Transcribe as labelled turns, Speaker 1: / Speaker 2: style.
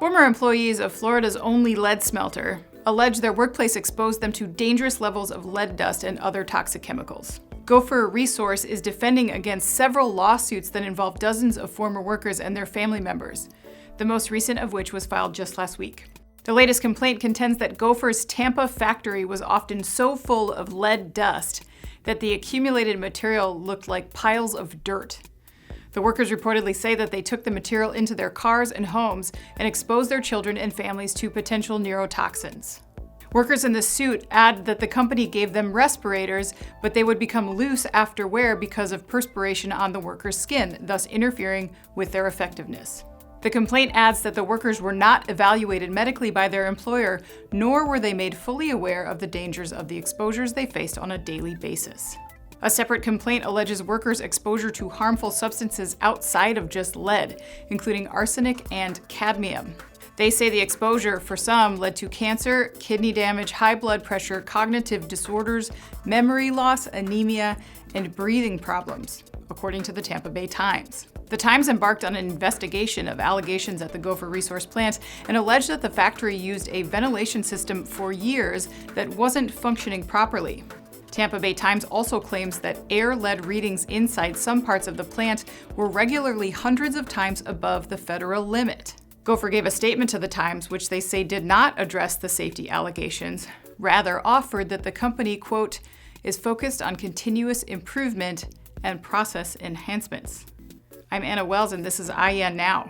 Speaker 1: Former employees of Florida's only lead smelter allege their workplace exposed them to dangerous levels of lead dust and other toxic chemicals. Gopher Resource is defending against several lawsuits that involve dozens of former workers and their family members, the most recent of which was filed just last week. The latest complaint contends that Gopher's Tampa factory was often so full of lead dust that the accumulated material looked like piles of dirt. The workers reportedly say that they took the material into their cars and homes and exposed their children and families to potential neurotoxins. Workers in the suit add that the company gave them respirators, but they would become loose after wear because of perspiration on the workers' skin, thus interfering with their effectiveness. The complaint adds that the workers were not evaluated medically by their employer, nor were they made fully aware of the dangers of the exposures they faced on a daily basis. A separate complaint alleges workers' exposure to harmful substances outside of just lead, including arsenic and cadmium. They say the exposure for some led to cancer, kidney damage, high blood pressure, cognitive disorders, memory loss, anemia, and breathing problems, according to the Tampa Bay Times. The Times embarked on an investigation of allegations at the Gopher Resource plant and alleged that the factory used a ventilation system for years that wasn't functioning properly. Tampa Bay Times also claims that air lead readings inside some parts of the plant were regularly hundreds of times above the federal limit. Gopher gave a statement to the Times which they say did not address the safety allegations, rather offered that the company, quote, is focused on continuous improvement and process enhancements. I'm Anna Wells, and this is IEN Now.